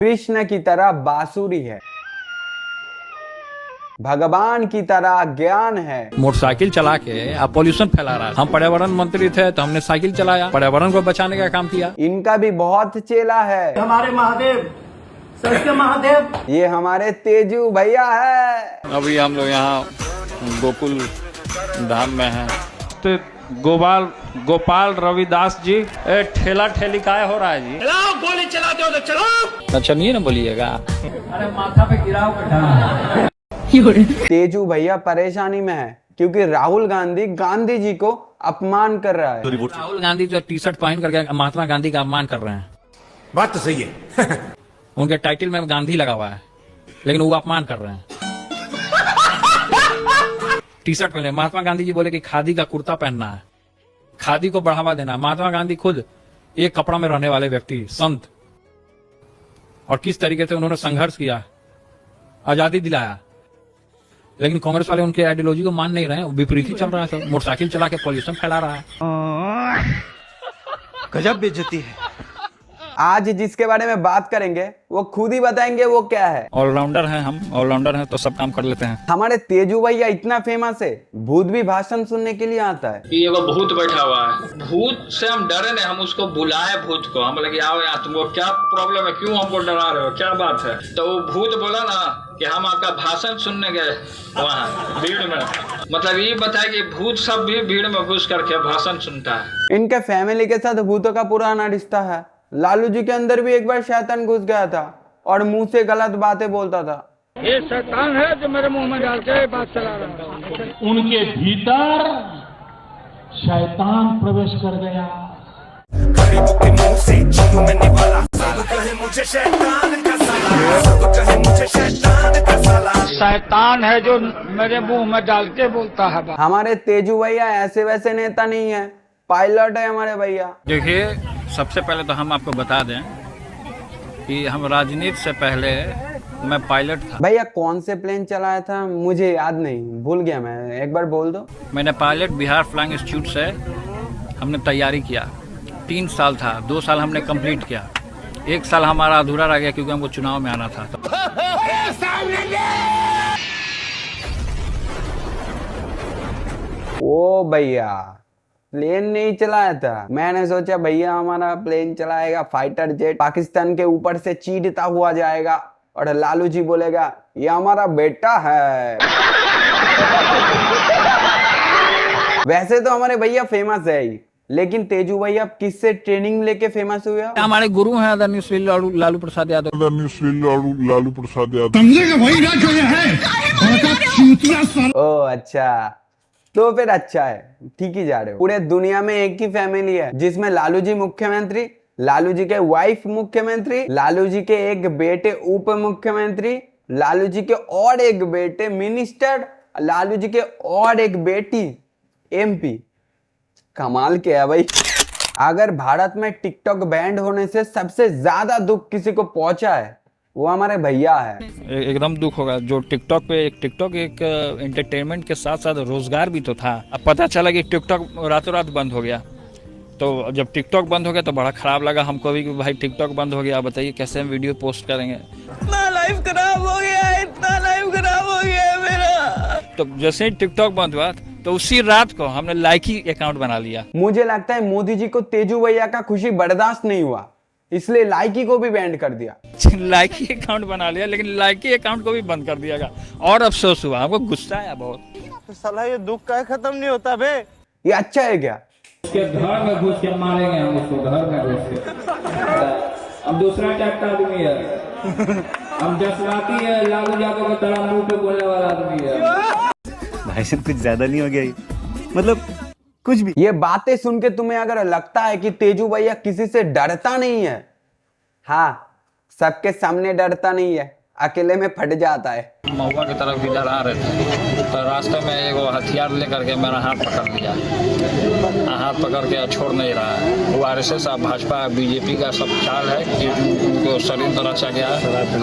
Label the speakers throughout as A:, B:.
A: कृष्ण की तरह बांसुरी है, भगवान की तरह ज्ञान है।
B: मोटरसाइकिल चला के आप पॉल्यूशन फैला रहा है। हम पर्यावरण मंत्री थे तो हमने साइकिल चलाया, पर्यावरण को बचाने का काम किया।
A: इनका भी बहुत चेला है।
C: हमारे महादेव, सत्य महादेव,
A: ये हमारे तेजू भैया है।
B: अभी हम लोग यहाँ गोकुल धाम में हैं। तो गोपाल रविदास जी, ठेला ठेली काय हो रहा है जी?
C: चलाओ, गोली चलाते हो तो चलो।
B: अच्छा नहीं है ना बोलिएगा। अरे माथा पे गिराओ बैठा।
A: तेजू भैया परेशानी में है क्योंकि राहुल गांधी जी को अपमान कर रहा है।
B: राहुल गांधी जो टी शर्ट पहन करके महात्मा गांधी का अपमान कर रहे हैं।
C: बात तो सही है।
B: उनके टाइटल में गांधी लगा हुआ है लेकिन वो अपमान कर रहे हैं। टी शर्ट पहने, महात्मा गांधी जी बोले कि खादी का कुर्ता पहनना है, खादी को बढ़ावा देना। महात्मा गांधी खुद एक कपड़ा में रहने वाले व्यक्ति, संत, और किस तरीके से उन्होंने संघर्ष किया, आजादी दिलाया। लेकिन कांग्रेस वाले उनके आइडियोलॉजी को मान नहीं रहे हैं, विपरीत ही चल रहा है सब। मोटरसाइकिल चला के पॉल्यूशन फैला रहा है।
C: गजब बेइज्जती है।
A: आज जिसके बारे में बात करेंगे वो खुद ही बताएंगे वो क्या है।
B: ऑलराउंडर हैं हम, ऑलराउंडर हैं तो सब काम कर लेते हैं।
A: हमारे तेजू भैया इतना फेमस है, भूत भी भाषण सुनने के लिए आता है।
D: ये वो भूत बैठा हुआ है, भूत से हम डरे नहीं, हम उसको बुलाए भूत को। हम लगे आओ यार, तुमको क्या प्रॉब्लम है, क्यों हमको डरा रहे हो, क्या बात है? तो वो भूत बोला ना कि हम आपका भाषण सुनने गए वहाँ भीड़ में। मतलब ये बताया कि भूत सब भी भीड़ में घुस करके भाषण सुनता है।
A: इनके फैमिली के साथ भूतों का पुराना रिश्ता है। लालू जी के अंदर भी एक बार शैतान घुस गया था और मुंह से गलत बातें बोलता था।
E: ये शैतान है जो मेरे मुंह में डाल के बात चला रहा है।
F: उनके भीतर शैतान प्रवेश कर गया।
G: गरीबों के मुंह से चीनू में निवाला, सब कहे मुझे शैतान का साला, सब कहे मुझे शैतान का साला।
E: शैतान है जो मेरे मुंह में डाल के बोलता है बात।
A: हमारे तेजू भैया ऐसे वैसे नेता नहीं है, पायलट है हमारे भैया।
B: देखिए, सबसे पहले तो हम आपको बता दें कि हम राजनीति से पहले मैं पायलट था।
A: भैया कौन से प्लेन चलाया था मुझे याद नहीं, भूल गया मैं, एक बार बोल दो।
B: मैंने पायलट बिहार फ्लाइंग इंस्टीट्यूट से हमने तैयारी किया। 3 साल था, 2 साल हमने कंप्लीट किया, 1 साल हमारा अधूरा रह गया क्योंकि हमको चुनाव में आना था।
A: ओ भैया प्लेन नहीं चलाया था, मैंने सोचा भैया हमारा प्लेन चलाएगा, फाइटर जेट पाकिस्तान के ऊपर से चीरता हुआ जाएगा और लालू जी बोलेगा ये हमारा बेटा है। वैसे तो हमारे भैया फेमस है ही, लेकिन तेजू भैया किससे ट्रेनिंग लेके फेमस हुए?
B: हमारे गुरु हैं आदरणीय श्री लालू प्रसाद यादव।
A: ओ अच्छा, तो फिर अच्छा है, ठीक ही जा रहे हो। पूरे दुनिया में एक ही फैमिली है जिसमें लालू जी मुख्यमंत्री, लालू जी के वाइफ मुख्यमंत्री, लालू जी के एक बेटे उप मुख्यमंत्री, लालू जी के और एक बेटे मिनिस्टर, लालू जी के और एक बेटी MP। कमाल क्या है भाई। अगर भारत में टिकटॉक बैंड होने से सबसे ज्यादा दुख किसी को पहुंचा है वो हमारे भैया है।
B: एकदम दुख होगा। जो टिकटॉक एक एंटरटेनमेंट के साथ साथ रोजगार भी तो था। अब पता चला कि टिकटॉक रातों रात बंद हो गया। तो जब टिकटॉक बंद हो गया तो बड़ा खराब लगा हमको भी कि भाई टिकटॉक बंद हो गया, बताइए कैसे हम वीडियो पोस्ट करेंगे।
A: इतना लाइफ खराब हो गया है, इतना लाइफ खराब हो गया है मेरा।
B: तो जैसे ही टिकटॉक बंद हुआ तो उसी रात को हमने लाइकी अकाउंट बना लिया।
A: मुझे लगता है मोदी जी को तेजू भैया का खुशी बर्दाश्त नहीं हुआ, इसलिए लाइकी को भी बैंड कर दिया।
B: लाइकी अकाउंट बना लिया, लेकिन लाइकी अकाउंट को भी बंद कर दिया। और अफसोस हुआ, हमको गुस्सा आया बहुत।
C: साला ये दुख का खत्म नहीं होता बे।
A: ये अच्छा है क्या?
F: उसके घर में घुस के मारेंगे हम उसको, घर में घुस के। हम दूसरा टाइप का आदमी है, हम जसवाती है, लालू यादव की तरह मुंह पे बोलने वाला आदमी है।
C: भाई साहब कुछ ज्यादा नहीं हो गया ये? मतलब कुछ भी।
A: ये बातें सुन के तुम्हें अगर लगता है कि तेजू भैया किसी से डरता नहीं है, हाँ, सबके सामने डरता नहीं है, अकेले में फट जाता है।
B: महुआ की तरफ इधर आ रहे थे तो रास्ते में एगो हथियार लेकर के मेरा हाथ पकड़ लिया। हाथ पकड़ के छोड़ नहीं रहा है। वो RSS भाजपा BJP का सब चाल है कि उनको शरीर पर रचा गया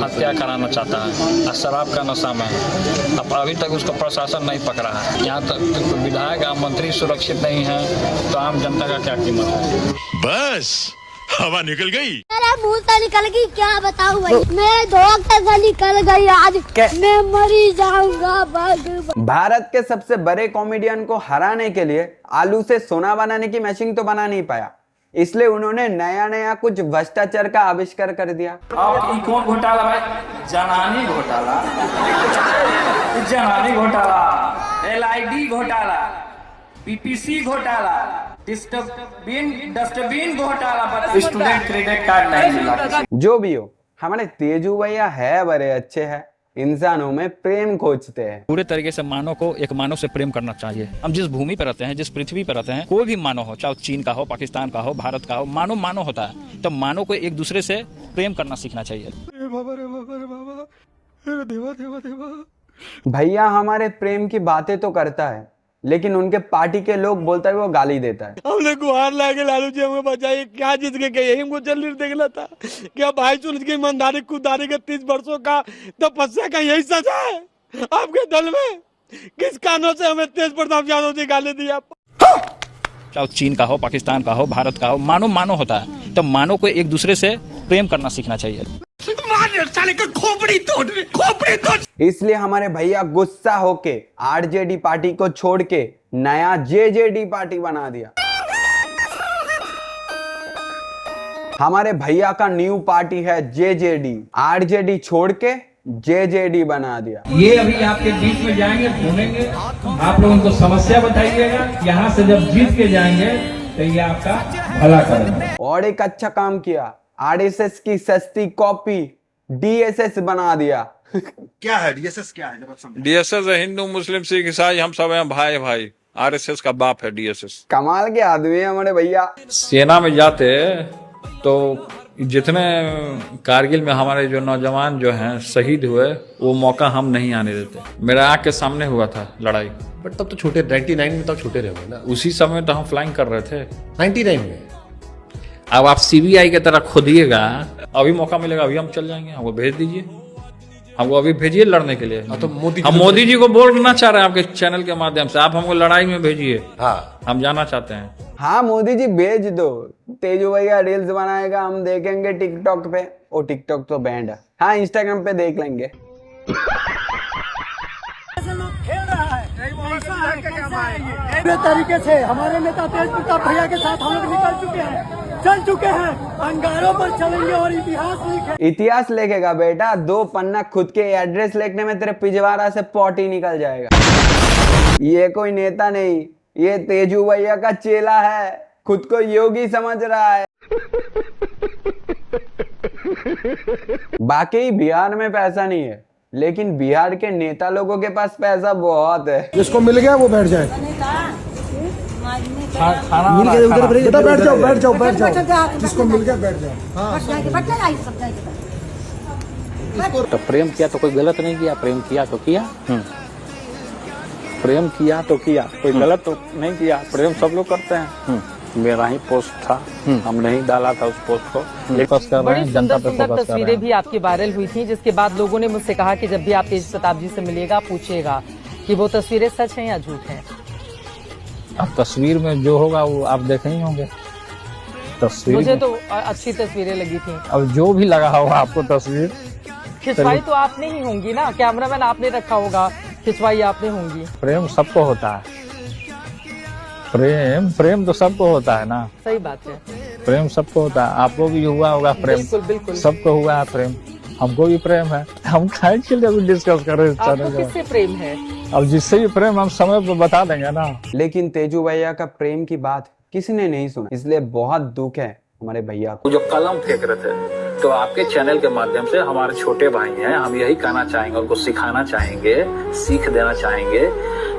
B: हत्या कराना चाहता है, शराब का नशा में। अब अभी तक उसको प्रशासन नहीं पकड़ा है। यहाँ तक विधायक मंत्री सुरक्षित नहीं है तो आम जनता का क्या कीमत है?
G: बस हवा निकल गई।
H: मेरे मुंह से निकल गई, क्या बताऊं भाई, मेरे धोखे से निकल गई आज, मैं मरी जाऊंगा।
A: भारत के सबसे बड़े कॉमेडियन को हराने के लिए आलू से सोना बनाने की मशीन तो बना नहीं पाया, इसलिए उन्होंने नया कुछ भ्रष्टाचार का आविष्कार कर दिया।
F: अब ई कौन घोटाला भाई? जनानी घोटाला, जनानी घोटाला, LID घोटाला, PPC घोटाला, डस्टबिन घोटाला, स्टूडेंट क्रेडिट कार्ड नहीं मिला।
A: जो भी हो, हमारे तेजू भैया है बड़े अच्छे हैं, इंसानों में प्रेम खोजते हैं।
B: पूरे तरीके से मानव को एक मानव से प्रेम करना चाहिए। हम जिस भूमि पर रहते हैं, जिस पृथ्वी पर रहते हैं, कोई भी मानव हो, चाहे चीन का हो, पाकिस्तान का हो, भारत का हो, मानव होता है। तो मानव को एक दूसरे से प्रेम करना सीखना चाहिए।
A: भैया हमारे प्रेम की बातें तो करता है, लेकिन उनके पार्टी के लोग बोलता है वो गाली देता है।
E: हमने गुहार लाके लालू जी हमें बचाइए, क्या जीत के गए, हमको जल्दी देखना था क्या भाई सुन की ईमानदारी खुदारी के 30 वर्षों का तपस्या का यही सजा है आपके दल में? किस कानों से हमें तेज प्रताप यादव जी गाली दी आप?
B: चाहे चीन का हो, पाकिस्तान का हो, भारत का हो, मानव होता है। तो मानव को एक दूसरे से प्रेम करना सीखना चाहिए।
A: इसलिए हमारे भैया गुस्सा होके RJD पार्टी को छोड़ के नया JJD पार्टी बना दिया। हमारे भैया का न्यू पार्टी है JJD, RJD छोड़ के JJD बना दिया।
F: ये अभी आपके बीच में जाएंगे, घूमेंगे, आप लोग उनको समस्या बताइएगा। यहाँ से जब जीत के जाएंगे तो ये आपका भला करेंगे।
A: और एक अच्छा काम किया, RSS की सस्ती कॉपी DSS बना दिया।
C: क्या है DSS? क्या है?
I: DSS है हिंदू मुस्लिम सिख ईसाई, हम सब हैं भाई भाई। RSS का बाप है DSS।
A: कमाल के आदमी है हमारे भैया।
B: सेना में जाते तो जितने कारगिल में हमारे जो नौजवान जो हैं शहीद हुए, वो मौका हम नहीं आने देते। मेरा आँख के सामने हुआ था लड़ाई।
J: बट तब तो छोटे 99 में, तब छोटे रहे ना।
B: उसी समय तो हम फ्लाइंग कर रहे थे
J: 99 में।
B: अब आप CBI की तरह खोदिएगा, अभी मौका मिलेगा अभी हम चल जाएंगे। हमको भेज दीजिए, हमको अभी भेजिए लड़ने के लिए।
J: तो
B: हम मोदी जी को बोलना चाह रहे हैं आपके चैनल के माध्यम से, आप हमको लड़ाई में भेजिए।
J: हाँ,
B: हम जाना चाहते हैं।
A: हाँ मोदी जी भेज दो, तेजू भैया रील्स बनाएगा, हम देखेंगे टिकटॉक पे। ओ टिकटॉक तो बैंड है, हाँ इंस्टाग्राम पे देख लेंगे।
E: तरीके से हमारे नेता तेज प्रताप भैया के साथ हम लोग निकल चुके हैं, चल चुके हैं, अंगारों पर चलेंगे और इतिहास लिखेंगे।
A: इतिहास लिखेगा बेटा, 2 पन्ना खुद के एड्रेस लिखने में तेरे पिछवाड़ा से पॉटी निकल जाएगा। ये कोई नेता नहीं, ये तेजू भैया का चेला है, खुद को योगी समझ रहा है। बाकी बिहार में पैसा नहीं है, लेकिन बिहार के नेता लोगों के पास पैसा बहुत है।
E: जिसको मिल गया वो बैठ जाए, मिल गया उधर बेटा, बैठ जाओ बैठ जाओ बैठ जाओ, जिसको मिल गया बैठ जाओ।
B: तो प्रेम किया तो कोई गलत नहीं किया, प्रेम किया तो किया। प्रेम किया तो किया, कोई गलत तो नहीं किया। प्रेम सब लोग करते हैं। मेरा ही पोस्ट था, हम नहीं डाला था उस पोस्ट को। फोकस कर रहे हैं, जनता पे फोकस कर रहे हैं।
K: तस्वीरें भी आपकी वायरल हुई थी, जिसके बाद लोगों ने मुझसे कहा कि जब भी आप तेज प्रताप जी से मिलिएगा, पूछिएगा कि वो तस्वीरें सच हैं या झूठ हैं।
B: अब तस्वीर में जो होगा वो आप देखे ही होंगे। तस्वीर
K: मुझे तो अच्छी तस्वीरें लगी थी।
B: अब जो भी लगा होगा आपको तस्वीर,
K: खिंचवाई तो आपने ही होंगी ना, कैमरामैन आपने रखा होगा, खिंचवाई आपने होंगी।
B: प्रेम सबको होता है, प्रेम तो सबको होता है ना।
K: सही बात है,
B: प्रेम सबको होता है। आपको भी हुआ होगा प्रेम,
K: बिल्कुल बिल्कुल
B: सबको हुआ है प्रेम। हमको भी प्रेम है, हम खाए के लिए डिस्कस कर रहे हैं।
K: आपको किससे प्रेम है?
B: अब जिससे भी प्रेम हम समय पर बता देंगे ना।
A: लेकिन तेजू भैया का प्रेम की बात किसी ने नहीं सुना, इसलिए बहुत दुख है हमारे भैया को।
B: जो कलम फेंक रहे थे, तो आपके चैनल के माध्यम से हमारे छोटे भाई हैं, हम यही कहना चाहेंगे, उनको सिखाना चाहेंगे, सीख देना चाहेंगे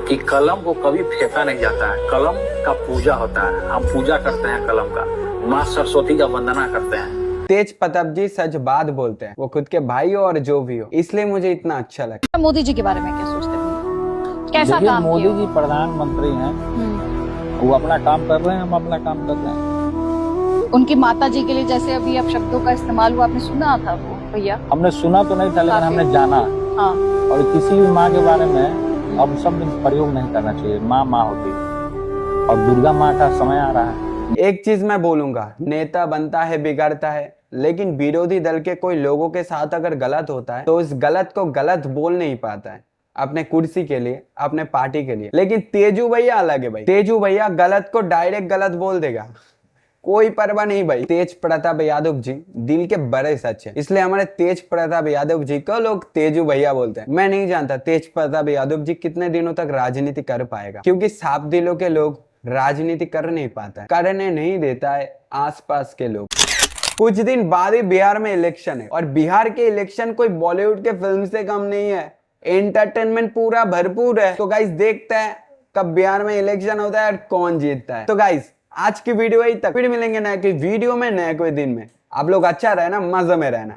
B: कि कलम को कभी फेंका नहीं जाता है। कलम का पूजा होता है, हम पूजा करते हैं कलम का, माँ सरस्वती का वंदना करते हैं।
A: तेज प्रताप जी सच बात बोलते हैं, वो खुद के भाई और जो भी हो, इसलिए मुझे इतना अच्छा लगता है।
H: मोदी जी के बारे में क्या सोचते हैं, कैसा काम
B: मोदी जी प्रधानमंत्री हैं, वो अपना काम कर रहे हैं, हम अपना काम कर रहे हैं।
H: उनकी माता जी के लिए जैसे अभी अब शब्दों का इस्तेमाल हुआ, आपने सुना था वो भैया?
B: हमने सुना तो नहीं था, लेकिन हमने जाना।
H: हाँ।
B: और किसी भी माँ के बारे में अब सब प्रयोग नहीं करना चाहिए। माँ होती है, और दुर्गा माँ का समय आ रहा है,
A: एक चीज मैं बोलूंगा, नेता बनता है बिगड़ता है, लेकिन विरोधी दल के कोई लोगों के साथ अगर गलत होता है तो उस गलत को गलत बोल नहीं पाता है अपने कुर्सी के लिए, अपने पार्टी के लिए। लेकिन तेजू भैया अलग है भाई, तेजू भैया गलत को डायरेक्ट गलत बोल देगा, कोई परवाह नहीं भाई। तेज प्रताप यादव जी दिल के बड़े सच है, इसलिए हमारे तेज प्रताप यादव जी को लोग तेजू भैया बोलते हैं। मैं नहीं जानता तेज प्रताप यादव जी कितने दिनों तक राजनीति कर पाएगा, क्योंकि साफ दिलों के लोग राजनीति कर नहीं पाता है, करने नहीं देता है आसपास के लोग। कुछ दिन बाद ही बिहार में इलेक्शन है, और बिहार के इलेक्शन कोई बॉलीवुड के फिल्म से कम नहीं है, एंटरटेनमेंट पूरा भरपूर है। तो गाइस देखते हैं कब बिहार में इलेक्शन होता है और कौन जीतता है। तो गाइस आज की वीडियो यही तक, फिर मिलेंगे नए कोई वीडियो में नए कोई दिन में। आप लोग अच्छा रहना, मजे में रहना।